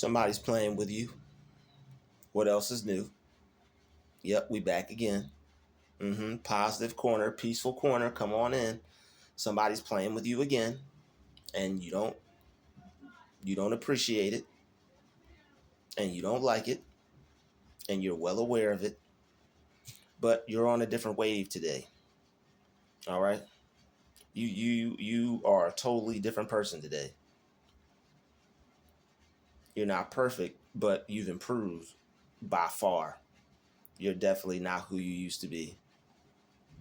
Somebody's playing with you. What else is new? Yep, we back again. Positive corner, peaceful corner. Come on in. Somebody's playing with you again, and you don't appreciate it, and you don't like it, and you're well aware of it. But you're on a different wave today. All right. You are a totally different person today. You're not perfect, but you've improved by far. You're definitely not who you used to be.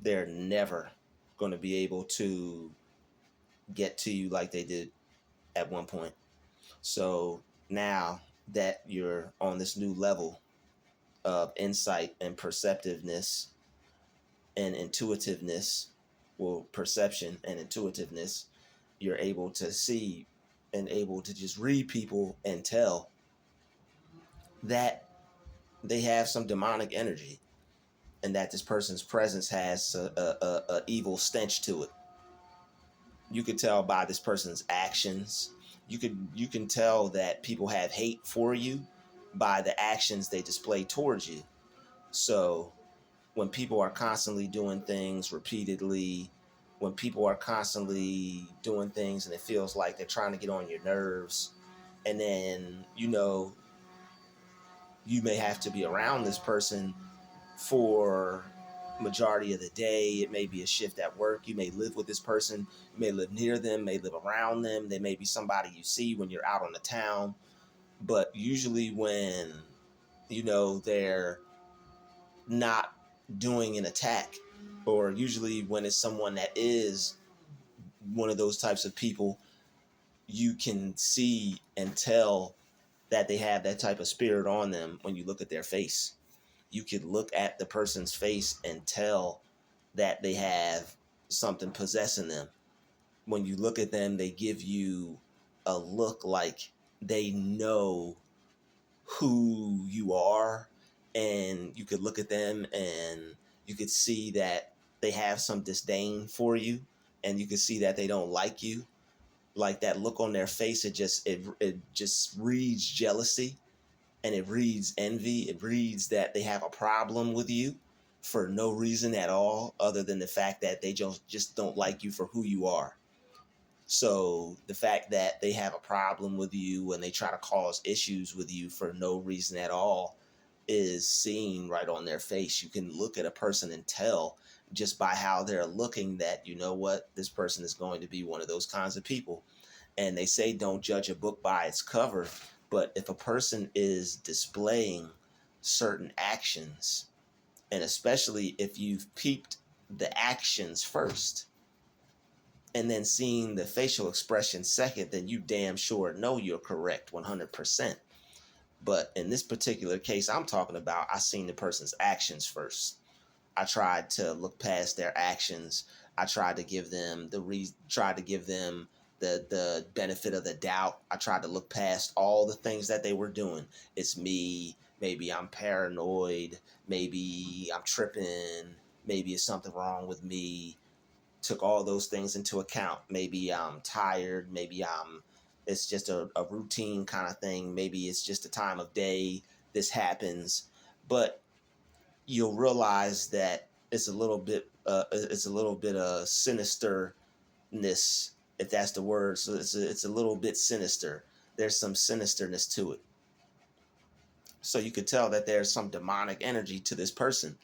They're never going to be able to get to you like they did at one point. So now that you're on this new level of insight and perceptiveness and intuitiveness, well, perception and intuitiveness, you're able to see and able to just read people and tell that they have some demonic energy and that this person's presence has a evil stench to it. You could tell by this person's actions. You can tell that people have hate for you by the actions they display towards you. So when people are constantly doing things repeatedly, when people are constantly doing things and it feels like they're trying to get on your nerves, and then you may have to be around this person for majority of the day. It may be a shift at work. You may live with this person. You may live near them, may live around them. They may be somebody you see when you're out on the town. But usually when, they're not doing an attack, or usually when it's someone that is one of those types of people, you can see and tell that they have that type of spirit on them when you look at their face. You could look at the person's face and tell that they have something possessing them. When you look at them, they give you a look like they know who you are, and you could look at them and you could see that they have some disdain for you, and you could see that they don't like you. Like that look on their face, it just reads jealousy, and it reads envy. It reads that they have a problem with you for no reason at all other than the fact that they just don't like you for who you are. So the fact that they have a problem with you and they try to cause issues with you for no reason at all is seen right on their face. You can look at a person and tell just by how they're looking that, you know what, this person is going to be one of those kinds of people. And they say don't judge a book by its cover. But if a person is displaying certain actions, and especially if you've peeped the actions first and then seeing the facial expression second, then you damn sure know you're correct 100%. But in this particular case I'm talking about, I seen the person's actions first. I tried to look past their actions. I tried to give them the benefit of the doubt. I tried to look past all the things that they were doing. It's me. Maybe I'm paranoid. Maybe I'm tripping. Maybe it's something wrong with me. Took all those things into account. Maybe I'm tired. It's just a routine kind of thing. Maybe it's just a time of day. This happens. But you'll realize that it's a little bit of sinisterness, if that's the word. So it's a little bit sinister. There's some sinisterness to it. So you could tell that there's some demonic energy to this person.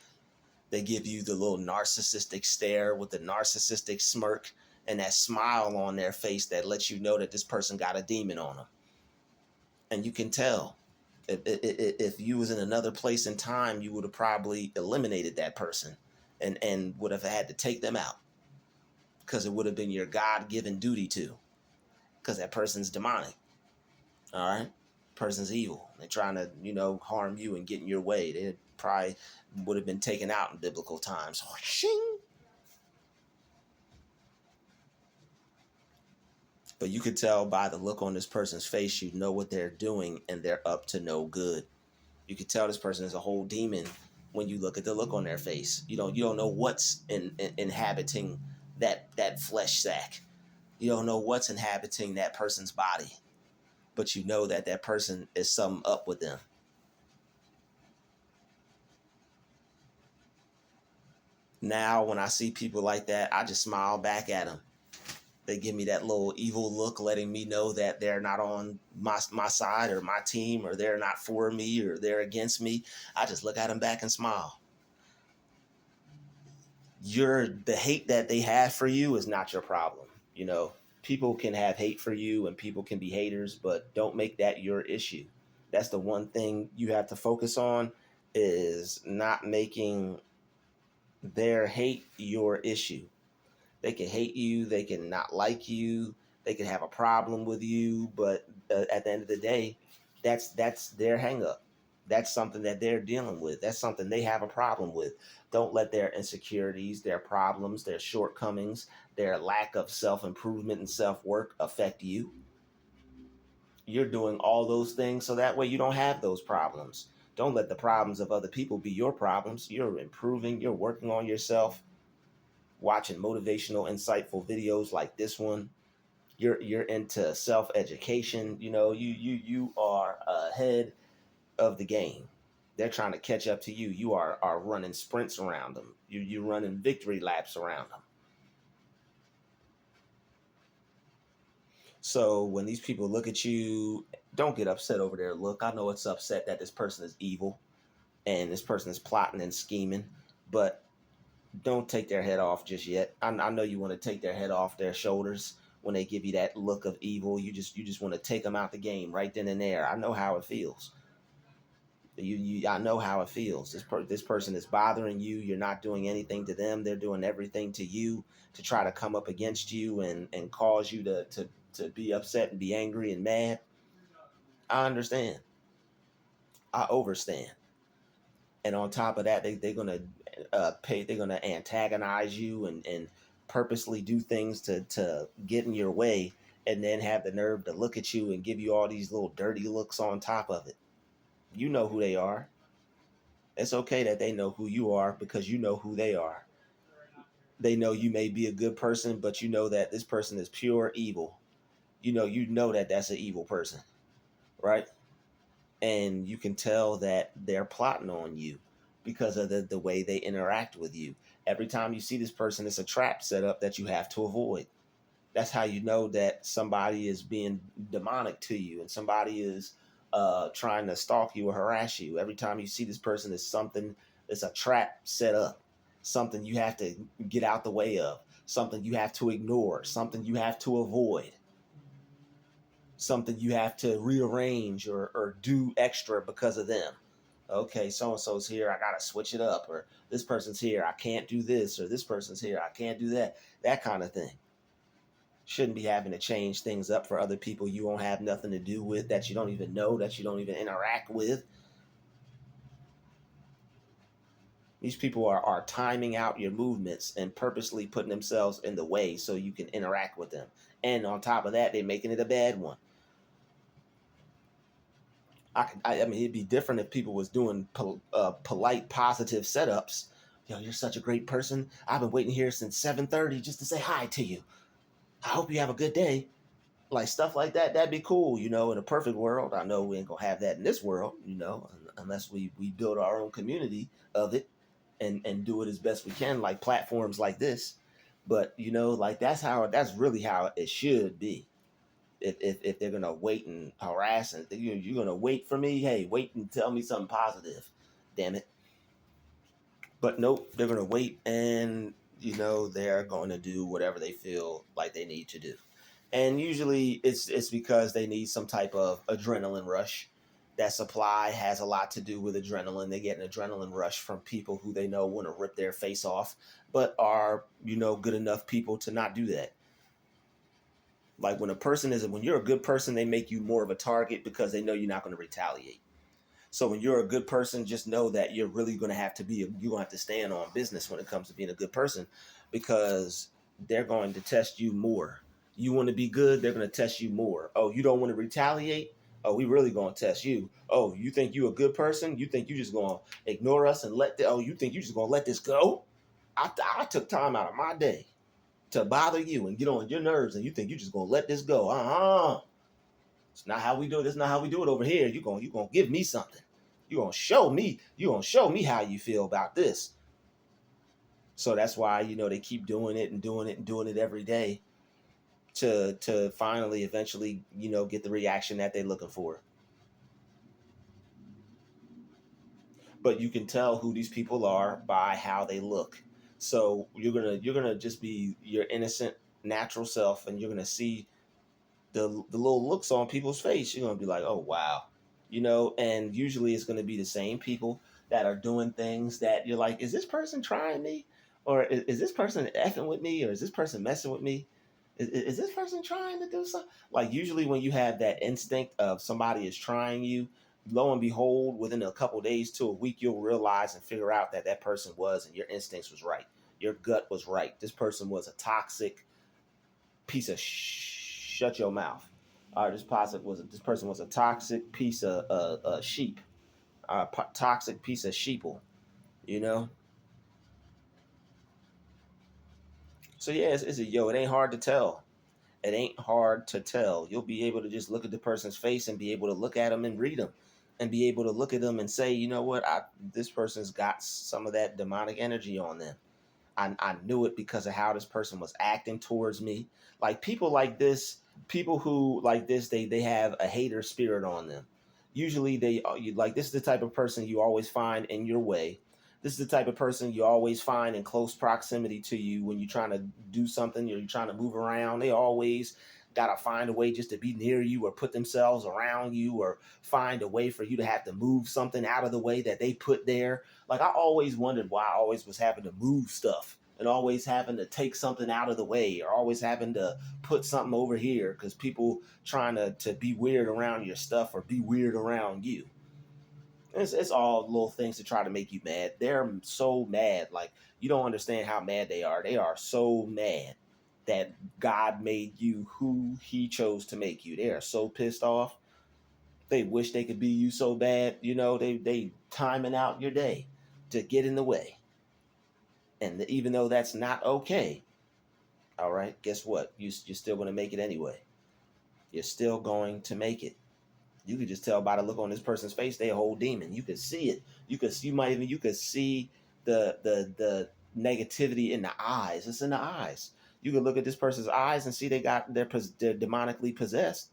They give you the little narcissistic stare with the narcissistic smirk and that smile on their face that lets you know that this person got a demon on them. And you can tell. If you was in another place in time, you would have probably eliminated that person and would have had to take them out, because it would have been your God-given duty to, because that person's demonic. All right? Person's evil. They're trying to, harm you and get in your way. They probably would have been taken out in biblical times. Shing! But you could tell by the look on this person's face, you know what they're doing, and they're up to no good. You could tell this person is a whole demon when you look at the look on their face. You don't know what's inhabiting that flesh sack. You don't know what's inhabiting that person's body. but you know that that person is something up with them. Now, when I see people like that, I just smile back at them. They give me that little evil look, letting me know that they're not on my side or my team, or they're not for me, or they're against me. I just look at them back and smile. The hate that they have for you is not your problem. You know, people can have hate for you and people can be haters, but don't make that your issue. That's the one thing you have to focus on, is not making their hate your issue. They can hate you, they can not like you, they can have a problem with you, but at the end of the day, that's their hang up. That's something that they're dealing with. That's something they have a problem with. Don't let their insecurities, their problems, their shortcomings, their lack of self-improvement and self-work affect you. You're doing all those things so that way you don't have those problems. Don't let the problems of other people be your problems. You're improving, you're working on yourself, watching motivational, insightful videos like this one. You're into self-education. You know, you are ahead of the game. They're trying to catch up to you. You are running sprints around them. You're running victory laps around them. So when these people look at you, don't get upset over their look. I know it's upset that this person is evil and this person is plotting and scheming, but don't take their head off just yet. I know you want to take their head off their shoulders when they give you that look of evil. You just want to take them out the game right then and there. I know how it feels. I know how it feels. This person is bothering you. You're not doing anything to them. They're doing everything to you to try to come up against you and cause you to be upset and be angry and mad. I understand. I overstand. And on top of that, they're gonna pay. They're gonna antagonize you and purposely do things to get in your way, and then have the nerve to look at you and give you all these little dirty looks on top of it. You know who they are. It's okay that they know who you are, because you know who they are. They know you may be a good person, but you know that this person is pure evil. You know that that's an evil person, right? And you can tell that they're plotting on you because of the way they interact with you. Every time you see this person, it's a trap set up that you have to avoid. That's how you know that somebody is being demonic to you and somebody is trying to stalk you or harass you. Every time you see this person, it's something, it's a trap set up, something you have to get out the way of, something you have to ignore, something you have to avoid, something you have to rearrange or do extra because of them. Okay, so and so's here, I gotta switch it up, or this person's here, I can't do this, or this person's here, I can't do that. That kind of thing. Shouldn't be having to change things up for other people you won't have nothing to do with, that you don't even know, that you don't even interact with. These people are timing out your movements and purposely putting themselves in the way so you can interact with them. And on top of that, they're making it a bad one. I mean, it'd be different if people was doing polite, positive setups. You're such a great person. I've been waiting here since 7:30 just to say hi to you. I hope you have a good day. Like stuff like that, that'd be cool. In a perfect world. I know we ain't gonna have that in this world. Unless we build our own community of it and do it as best we can, like platforms like this. But like that's really how it should be. If they're gonna wait and harass and you're gonna wait for me, hey, wait and tell me something positive, damn it. But nope, they're gonna wait, and they're going to do whatever they feel like they need to do. And usually it's because they need some type of adrenaline rush. That supply has a lot to do with adrenaline. They get an adrenaline rush from people who they know want to rip their face off, but are good enough people to not do that. Like when you're a good person, they make you more of a target because they know you're not going to retaliate. So when you're a good person, just know that you're really going to have to you're going to have to stand on business when it comes to being a good person, because they're going to test you more. You want to be good, they're going to test you more. Oh, you don't want to retaliate? Oh, we really going to test you. Oh, you think you a good person? You think you just going to ignore us and you think you just going to let this go? I took time out of my day to bother you and get on your nerves, and you think you just going to let this go. It's not how we do it. It's not how we do it over here. You gonna give me something. You gonna show me. You gonna show me how you feel about this. So that's why they keep doing it and doing it and doing it every day to finally eventually get the reaction that they're looking for. But you can tell who these people are by how they look. So you're gonna just be your innocent natural self, and you're gonna see the little looks on people's face. You're gonna be like, oh wow, and usually it's gonna be the same people that are doing things that you're like, is this person trying me, or is this person effing with me, or is this person messing with me? Is this person trying to do something? Like usually when you have that instinct of somebody is trying you, lo and behold, within a couple days to a week, you'll realize and figure out that that person was, and your instincts was right. Your gut was right. This person was a toxic piece of shut your mouth. This person was a toxic piece of sheep, toxic piece of sheeple, you know. So yeah, it ain't hard to tell. It ain't hard to tell. You'll be able to just look at the person's face and be able to look at them and read them, and be able to look at them and say, you know what, this person's got some of that demonic energy on them. I knew it because of how this person was acting towards me. Like people like this, people who like this, they have a hater spirit on them. Usually this is the type of person you always find in your way. This is the type of person you always find in close proximity to you when you're trying to do something or you're trying to move around. They always gotta find a way just to be near you or put themselves around you or find a way for you to have to move something out of the way that they put there. Like I always wondered why I always was having to move stuff and always having to take something out of the way or always having to put something over here because people trying to be weird around your stuff or be weird around you. It's all little things to try to make you mad. They're so mad. Like, you don't understand how mad they are. They are so mad that God made you who he chose to make you. They are so pissed off. They wish they could be you so bad. They timing out your day to get in the way. And even though that's not okay, all right, guess what? You're still going to make it anyway. You're still going to make it. You could just tell by the look on this person's face, they a whole demon. You could see it. You could see the negativity in the eyes. It's in the eyes. You could look at this person's eyes and see they're demonically possessed.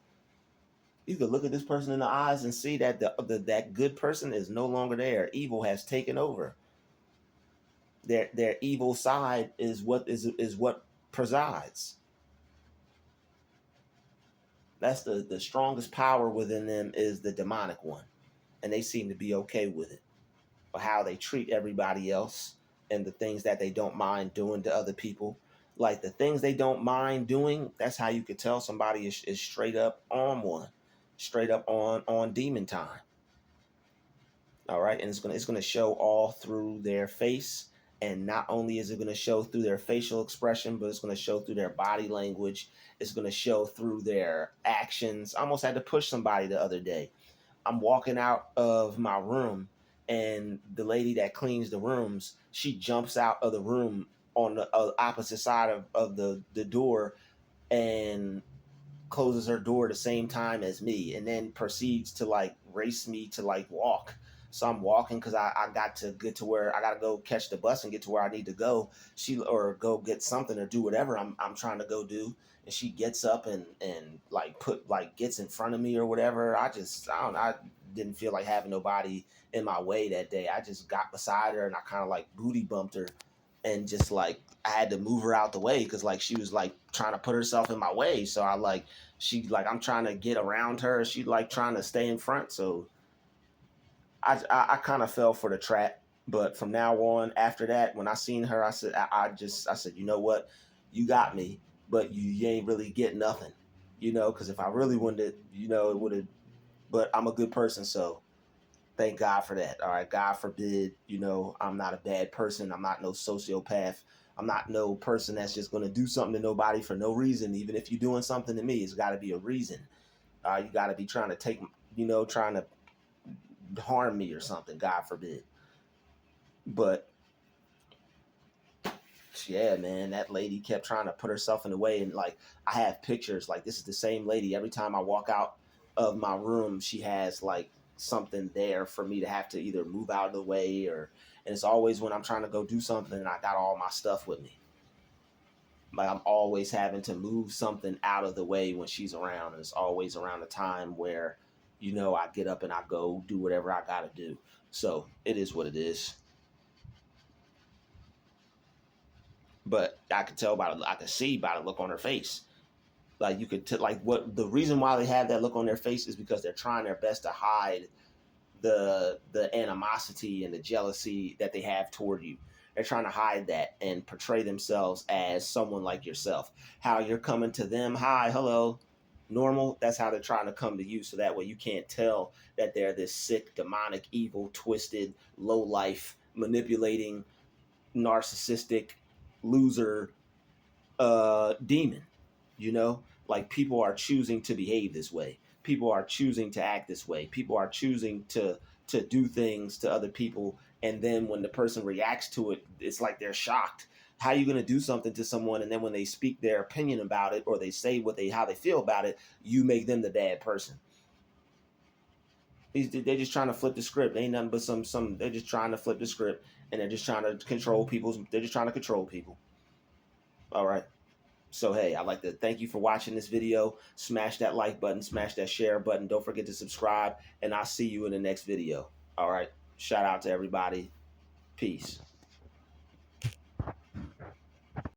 You could look at this person in the eyes and see that that good person is no longer there. Evil has taken over. Their evil side is what presides. That's the strongest power within them is the demonic one, and they seem to be okay with it. Or how they treat everybody else and the things that they don't mind doing to other people. Like the things they don't mind doing, that's how you could tell somebody is straight up on one, straight up on demon time. All right, and it's gonna show all through their face, and not only is it gonna show through their facial expression, but it's gonna show through their body language. It's gonna show through their actions. I almost had to push somebody the other day. I'm walking out of my room, and the lady that cleans the rooms, she jumps out of the room on the opposite side of the door and closes her door the same time as me, and then proceeds to like race me to like walk. So I'm walking because I got to get to where I got to go catch the bus and get to where I need to go. Or go get something or do whatever I'm trying to go do. And she gets up and like gets in front of me or whatever. I didn't feel like having nobody in my way that day. I just got beside her and I kind of like booty bumped her, and just like I had to move her out the way because like she was like trying to put herself in my way. So I'm trying to get around her. She like trying to stay in front. So I kind of fell for the trap. But from now on, after that, when I seen her, I said, you know what, you got me, but you ain't really get nothing, because if I really wanted, it would have. But I'm a good person, so thank God for that. All right, God forbid, I'm not a bad person. I'm not no sociopath. I'm not no person that's just going to do something to nobody for no reason. Even if you're doing something to me, it's got to be a reason. You got to be trying to trying to harm me or something. God forbid. But yeah, man, that lady kept trying to put herself in the way, and like I have pictures. Like this is the same lady. Every time I walk out of my room, she has like something there for me to have to either move out of the way, or and it's always when I'm trying to go do something and I got all my stuff with me. Like I'm always having to move something out of the way when she's around, and it's always around the time where, I get up and I go do whatever I gotta do. So it is what it is. But I could tell I could see by the look on her face. Like you could like what the reason why they have that look on their face is because they're trying their best to hide the animosity and the jealousy that they have toward you. They're trying to hide that and portray themselves as someone like yourself. How you're coming to them, hi, hello, normal. That's how they're trying to come to you. So that way you can't tell that they're this sick, demonic, evil, twisted, low life, manipulating, narcissistic, loser demon. Like people are choosing to behave this way. People are choosing to act this way. People are choosing to do things to other people, and then when the person reacts to it, it's like they're shocked. How are you going to do something to someone, and then when they speak their opinion about it, or they say how they feel about it, you make them the bad person? They're just trying to flip the script. They ain't nothing but some. They're just trying to flip the script, and they're just trying to control people's. They're just trying to control people. All right. So, hey, I'd like to thank you for watching this video. Smash that like button, smash that share button. Don't forget to subscribe, and I'll see you in the next video. All right. Shout out to everybody. Peace.